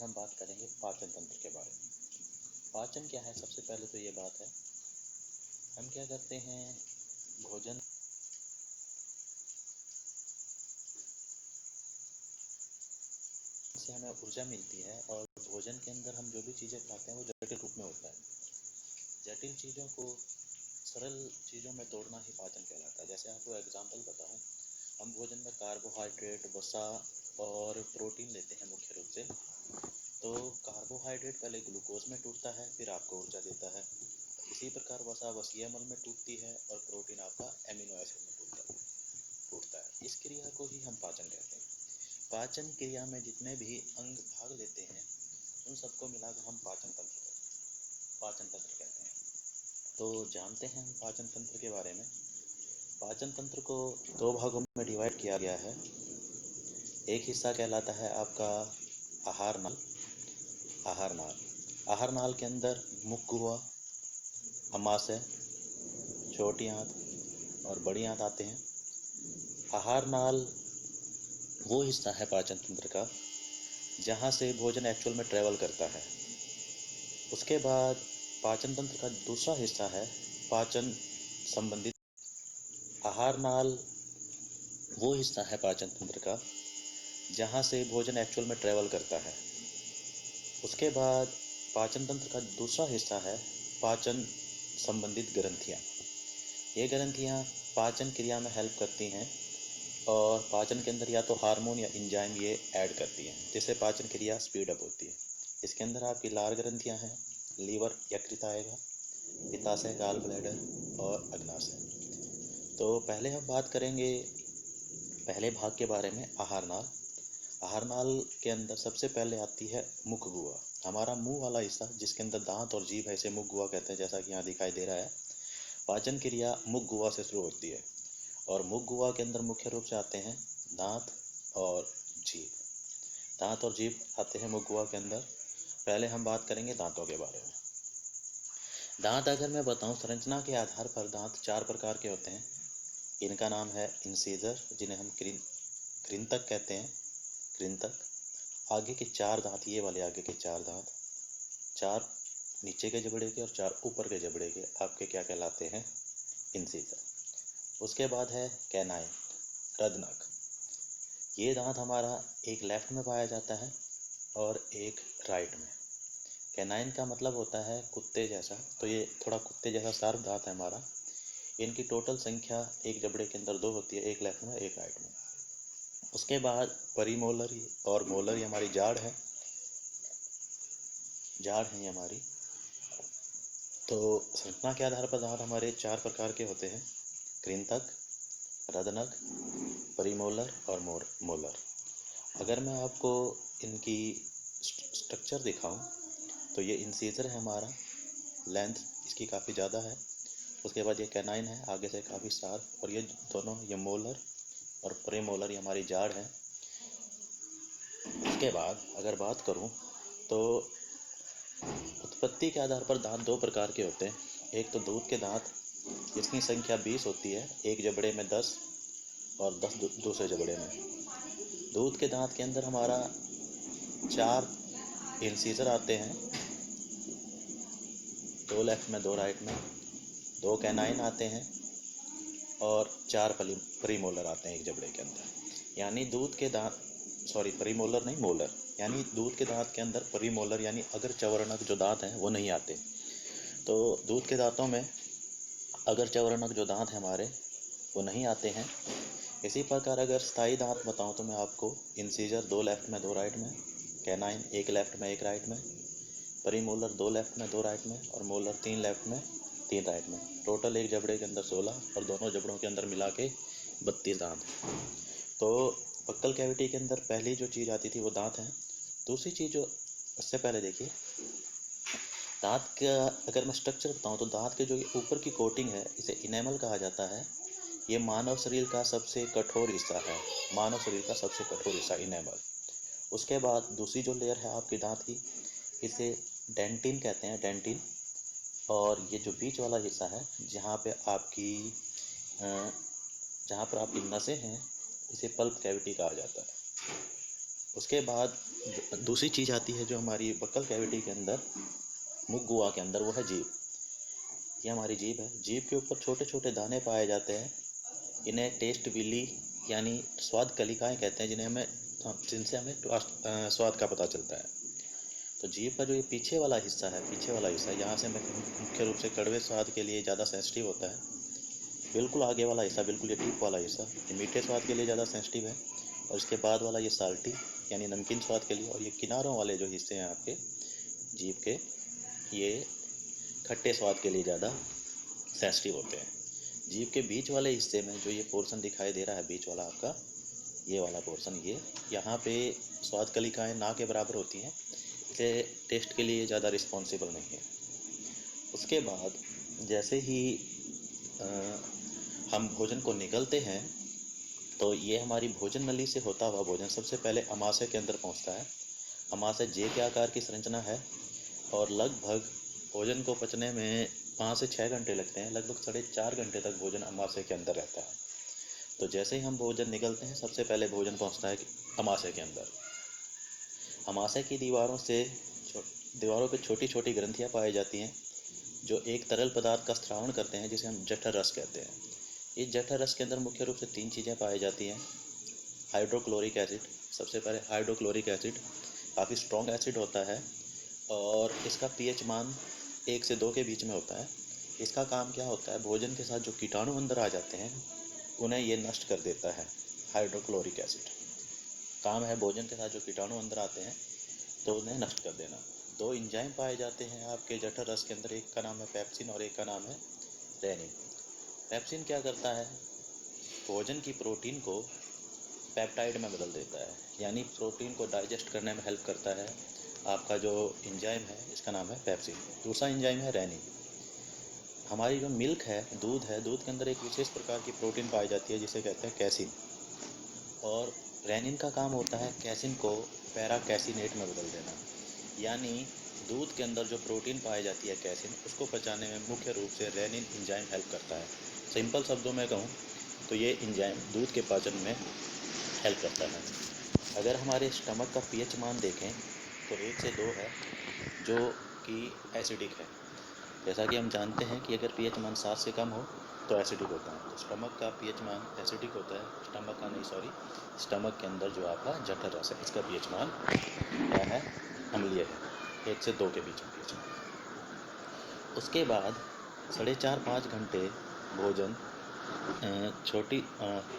हम बात करेंगे पाचन तंत्र के बारे में। पाचन क्या है? सबसे पहले तो ये बात है, हम क्या करते हैं, भोजन से हमें ऊर्जा मिलती है और भोजन के अंदर हम जो भी चीज़ें खाते हैं वो जटिल रूप में होता है। जटिल चीज़ों को सरल चीज़ों में तोड़ना ही पाचन कहलाता है। जैसे आपको एग्जांपल बताऊं, हम भोजन में कार्बोहाइड्रेट, वसा और प्रोटीन लेते हैं मुख्य रूप से। तो कार्बोहाइड्रेट पहले ग्लूकोज में टूटता है, फिर आपको ऊर्जा देता है। इसी प्रकार वसा वसीय अम्ल में टूटती है और प्रोटीन आपका एमिनो एसिड में टूटता है। इस क्रिया को ही हम पाचन कहते हैं। पाचन क्रिया में जितने भी अंग भाग लेते हैं उन सबको मिलाकर हम पाचन तंत्र कहते हैं। तो जानते हैं हम पाचन तंत्र के बारे में। पाचन तंत्र को दो भागों में डिवाइड किया गया है। एक हिस्सा कहलाता है आपका आहार नाल। आहार नाल के अंदर मुख गुहा, अमाशय, छोटी आंत और बड़ी आंत आते हैं। आहार नाल वो हिस्सा है पाचन तंत्र का जहाँ से भोजन एक्चुअल में ट्रेवल करता है। उसके बाद पाचन तंत्र का दूसरा हिस्सा है पाचन संबंधित। आहार नाल वो हिस्सा है पाचन तंत्र का जहाँ से भोजन एक्चुअल में ट्रेवल करता है। उसके बाद पाचन तंत्र का दूसरा हिस्सा है पाचन संबंधित ग्रंथियाँ। ये ग्रंथियाँ पाचन क्रिया में हेल्प करती हैं और पाचन के अंदर या तो हार्मोन या एंजाइम ये ऐड करती हैं, जिससे पाचन क्रिया स्पीड अप होती है। इसके अंदर आपकी लार ग्रंथियाँ हैं, लीवर, यकृत आएगा, पित्ताशय, गाल ब्लैडर और अग्नाशय। तो पहले हम बात करेंगे पहले भाग के बारे में, आहार नाल। आहार नाल के अंदर सबसे पहले आती है मुख गुहा, हमारा मुंह वाला हिस्सा जिसके अंदर दांत और जीभ है, इसे मुख गुहा कहते हैं, जैसा कि यहाँ दिखाई दे रहा है। पाचन क्रिया मुख गुहा से शुरू होती है और मुख गुहा के अंदर मुख्य रूप से आते हैं दांत और जीभ। दांत और जीभ आते हैं मुख गुहा के अंदर। पहले हम बात करेंगे दांतों के बारे में। दांत अगर मैं बताऊं, संरचना के आधार पर दांत 4 प्रकार के होते हैं। इनका नाम है इंसीजर, जिन्हें हम कृंतक कहते हैं। कृंतक, आगे के 4 दांत, ये वाले आगे के 4 दांत, 4 नीचे के जबड़े के और 4 ऊपर के जबड़े के आपके क्या कहलाते हैं? इंसीजर। उसके बाद है कैनाइन, रदनख। ये दांत हमारा एक लेफ्ट में पाया जाता है और एक राइट में। कैनाइन का मतलब होता है कुत्ते जैसा, तो ये थोड़ा कुत्ते जैसा शार्प दांत है हमारा। इनकी टोटल संख्या एक जबड़े के अंदर 2 होती है, एक लेफ्ट में एक राइट में। उसके बाद परिमोलर और मोलर, ये हमारी जाड़ है ये हमारी। तो संरचना के आधार पर दांत हमारे 4 प्रकार के होते हैं: कृंतक, रदनख, परिमोलर और मोलर। अगर मैं आपको इनकी स्ट्रक्चर दिखाऊं तो ये इंसीजर है हमारा, लेंथ इसकी काफ़ी ज़्यादा है। उसके बाद ये कैनाइन है, आगे से काफ़ी शार्प, और ये दोनों, ये मोलर और प्रेमोलर, ये हमारी जाड़ है। उसके बाद अगर बात करूं तो उत्पत्ति के आधार पर दांत 2 प्रकार के होते हैं। एक तो दूध के दांत, जिसकी संख्या 20 होती है, एक जबड़े में 10 और 10 दूसरे जबड़े में। दूध के दांत के अंदर हमारा 4 इंसीजर आते हैं, 2 लेफ्ट में 2 राइट में, 2 कैनाइन आते हैं और 4 प्रीमोलर आते हैं एक जबड़े के अंदर। यानी दूध के दांत, सॉरी प्रीमोलर नहीं, मोलर, यानी दूध के दांत के अंदर प्रीमोलर यानी अगर चवर्णक जो दांत हैं वो नहीं आते। तो दूध के दांतों में अगर चवर्णक जो दांत हैं हमारे वो नहीं आते हैं। इसी प्रकार अगर स्थायी दांत बताऊं तो मैं आपको इंसीजर 2 लेफ्ट में 2 राइट में, कैनाइन 1 लेफ्ट में 1 राइट में, प्रीमोलर 2 लेफ्ट में 2 राइट में और मोलर 3 लेफ्ट में 3 राइट में। टोटल एक जबड़े के अंदर 16 और दोनों जबड़ों के अंदर मिला के 32 दांत। तो बक्कल कैविटी के अंदर पहली जो चीज़ आती थी वो दांत है। दूसरी चीज़ जो उससे पहले देखिए, दांत का अगर मैं स्ट्रक्चर बताऊं तो दांत के जो ऊपर की कोटिंग है इसे इनेमल कहा जाता है। ये मानव शरीर का सबसे कठोर हिस्सा है, मानव शरीर का सबसे कठोर हिस्सा इनेमल। उसके बाद दूसरी जो लेयर है आपकी दांत की, इसे डेंटिन कहते हैं, डेंटिन। और ये जो बीच वाला हिस्सा है जहाँ पर आपकी नसें हैं, इसे पल्प कैविटी कहा जाता है। उसके बाद दूसरी चीज़ आती है जो हमारी बक्कल कैविटी के अंदर, मुख गुहा के अंदर, वो है जीभ। ये हमारी जीभ है। जीभ के ऊपर छोटे छोटे दाने पाए जाते हैं। इन्हें टेस्ट विली यानी स्वाद कलिकाएँ कहते हैं, जिनसे हमें स्वाद का पता चलता है। तो जीभ का जो ये पीछे वाला हिस्सा है, यहाँ से मुख्य रूप से कड़वे स्वाद के लिए ज़्यादा सेंसिटिव होता है। बिल्कुल आगे वाला हिस्सा, बिल्कुल ये टिप वाला हिस्सा, ये मीठे स्वाद के लिए ज़्यादा सेंसिटिव है। और इसके बाद वाला ये साल्टी यानी नमकीन स्वाद के लिए, और ये किनारों वाले जो हिस्से हैं आपके जीभ के, ये खट्टे स्वाद के लिए ज़्यादा सेंसिटिव होते हैं। जीभ के बीच वाले हिस्से में जो ये पोर्शन दिखाई दे रहा है, बीच वाला आपका ये वाला पोर्शन, ये यहाँ पे स्वाद कलिकाएँ ना के बराबर होती हैं, इसलिए टेस्ट के लिए ज़्यादा रिस्पॉन्सिबल नहीं है। उसके बाद जैसे ही हम भोजन को निगलते हैं तो ये हमारी भोजन नली से होता हुआ भोजन सबसे पहले अमाशय के अंदर पहुंचता है। अमाशय जे के आकार की संरचना है और लगभग भोजन को पचने में 5 से 6 घंटे लगते हैं। लगभग 4.5 घंटे तक भोजन अमाशय के अंदर रहता है। तो जैसे ही हम भोजन निगलते हैं, सबसे पहले भोजन पहुंचता है अमाशय के अंदर। अमाशय की दीवारों पे छोटी छोटी ग्रंथियाँ पाई जाती हैं जो एक तरल पदार्थ का स्रावण करते हैं, जिसे हम जठर रस कहते हैं। इस जठर रस के अंदर मुख्य रूप से 3 चीज़ें पाई जाती हैं। हाइड्रोक्लोरिक एसिड, सबसे पहले हाइड्रोक्लोरिक एसिड काफ़ी स्ट्रॉन्ग एसिड होता है और इसका पीएच मान 1 से 2 के बीच में होता है। इसका काम क्या होता है, भोजन के साथ जो कीटाणु अंदर आ जाते हैं उन्हें ये नष्ट कर देता है। हाइड्रोक्लोरिक एसिड काम है भोजन के साथ जो कीटाणु अंदर आते हैं तो उन्हें नष्ट कर देना। 2 एंजाइम पाए जाते हैं आपके जठर रस के अंदर, एक का नाम है पेप्सिन और एक का नाम है रेनिन। पेप्सिन क्या करता है, भोजन की प्रोटीन को पेप्टाइड में बदल देता है, यानी प्रोटीन को डाइजेस्ट करने में हेल्प करता है। आपका जो एंजाइम है इसका नाम है पेप्सिन। दूसरा एंजाइम है रेनिन। हमारी जो मिल्क है, दूध के अंदर एक विशेष प्रकार की प्रोटीन पाई जाती है जिसे कहते हैं कैसिन, और रेनिन का काम होता है कैसिन को पैरा कैसिनेट में बदल देना। यानी दूध के अंदर जो प्रोटीन पाई जाती है कैसिन, उसको पचाने में मुख्य रूप से रेनिन एंजाइम हेल्प करता है। सिंपल शब्दों में कहूँ तो ये एंजाइम दूध के पाचन में हेल्प करता है। अगर हमारे स्टमक का पीएच मान देखें तो 1 से 2 है, जो कि एसिडिक है। जैसा कि हम जानते हैं कि अगर पीएच मान 7 से कम हो तो एसिडिक होता है। तो स्टमक का पीएच मान एसिडिक होता है। स्टमक के अंदर जो आपका जठर रस है, इसका पीएच मान क्या है, अम्लीय है, 1 से 2 के बीच में पीएच मान। उसके बाद 4.5-5 घंटे भोजन, छोटी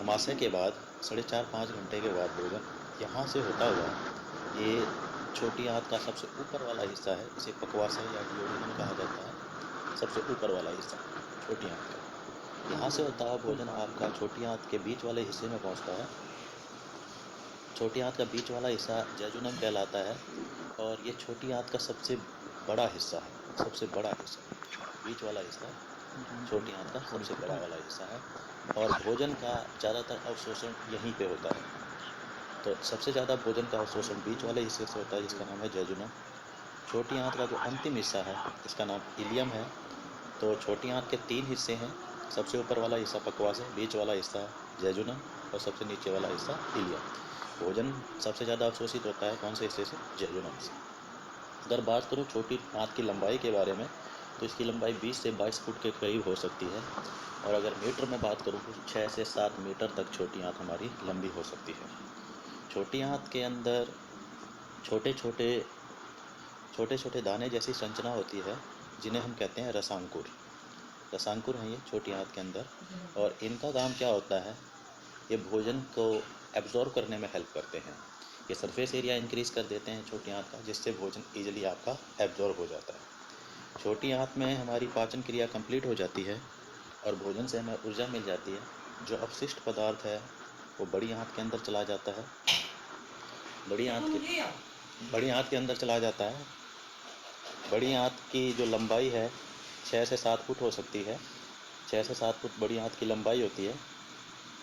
अमाशय के बाद 4.5-5 घंटे के बाद भोजन यहाँ से होता हुआ ये छोटी आंत का सबसे ऊपर वाला हिस्सा है, इसे पक्वाशय या डियोडिनम कहा जाता है। सबसे ऊपर वाला हिस्सा छोटी आंत का, यहाँ से होता हुआ भोजन आपका छोटी आंत के बीच वाले हिस्से में पहुँचता है। छोटी आंत का बीच वाला हिस्सा जेजुनम कहलाता है और ये छोटी आंत का सबसे बड़ा हिस्सा है। बीच वाला हिस्सा छोटी आंत का सबसे बड़ा वाला हिस्सा है और भोजन का ज़्यादातर अवशोषण यहीं पे होता है। तो सबसे ज़्यादा भोजन का अवशोषण बीच वाले हिस्से से होता है, जिसका नाम है जेजुनम। छोटी आंत का जो अंतिम हिस्सा है इसका नाम इलियम है। तो छोटी आंत के 3 हिस्से हैं, सबसे ऊपर वाला हिस्सा पक्वाशय, बीच वाला हिस्सा जेजुनम और सबसे नीचे वाला हिस्सा इलियम। भोजन सबसे ज़्यादा अवशोषित होता है कौन से हिस्से से, जेजुनम से। अगर बात करूँ छोटी आंत की लंबाई के बारे में तो इसकी लंबाई 20 से 22 फुट के करीब हो सकती है, और अगर मीटर में बात करूँ तो 6 से 7 मीटर तक छोटी आंत हमारी लंबी हो सकती है। छोटी आंत के अंदर छोटे छोटे दाने जैसी संरचना होती है जिन्हें हम कहते हैं रसांकुर हैं ये छोटी आंत के अंदर, और इनका काम क्या होता है, ये भोजन को एब्जॉर्ब करने में हेल्प करते हैं। ये सरफेस एरिया इंक्रीज़ कर देते हैं छोटी आंत का, जिससे भोजन ईजिली आपका एब्जॉर्ब हो जाता है। छोटी आंत में हमारी पाचन क्रिया कंप्लीट हो जाती है और भोजन से हमें ऊर्जा मिल जाती है। जो अपशिष्ट पदार्थ है वो बड़ी आंत के अंदर चला जाता है। बड़ी आंत के अंदर चला जाता है। बड़ी आंत की जो लंबाई है 6 से 7 फुट हो सकती है। 6 से 7 फुट बड़ी आंत की लंबाई होती है।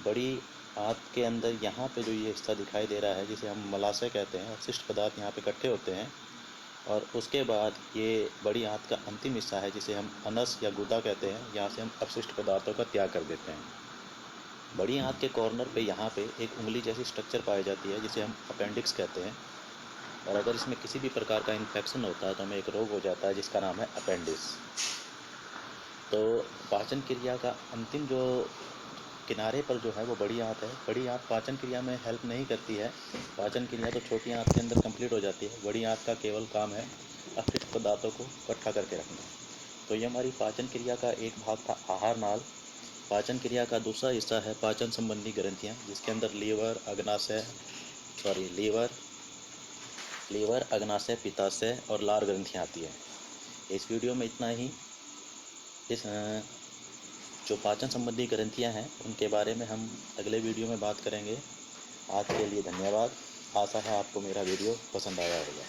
बड़ी आंत के अंदर यहाँ पे जो ये हिस्सा दिखाई दे रहा है, जिसे हम मलाशय कहते हैं, अपशिष्ट पदार्थ यहाँ पे इकट्ठे होते हैं। और उसके बाद ये बड़ी आंत का अंतिम हिस्सा है जिसे हम अनस या गुदा कहते हैं, यहाँ से हम अपशिष्ट पदार्थों का त्याग कर देते हैं। बड़ी आंत के कॉर्नर पे यहाँ पे एक उंगली जैसी स्ट्रक्चर पाई जाती है जिसे हम अपेंडिक्स कहते हैं। और अगर इसमें किसी भी प्रकार का इन्फेक्शन होता है तो हमें एक रोग हो जाता है जिसका नाम है अपेंडिक्स। तो पाचन क्रिया का अंतिम जो किनारे पर जो है वो बड़ी आंत है। बड़ी आंत पाचन क्रिया में हेल्प नहीं करती है। पाचन क्रिया तो छोटी आंत के अंदर कंप्लीट हो जाती है। बड़ी आंत का केवल काम है अपशिष्ट पदार्थों को इकट्ठा करके रखना। तो ये हमारी पाचन क्रिया का एक भाग था आहार नाल। पाचन क्रिया का दूसरा हिस्सा है पाचन संबंधी ग्रंथियाँ, जिसके अंदर लीवर, अग्नाशय, पित्ताशय और लार ग्रंथियाँ आती है। इस वीडियो में इतना ही। इस जो पाचन संबंधी ग्रंथियाँ हैं उनके बारे में हम अगले वीडियो में बात करेंगे। आज के लिए धन्यवाद। आशा है आपको मेरा वीडियो पसंद आया होगा।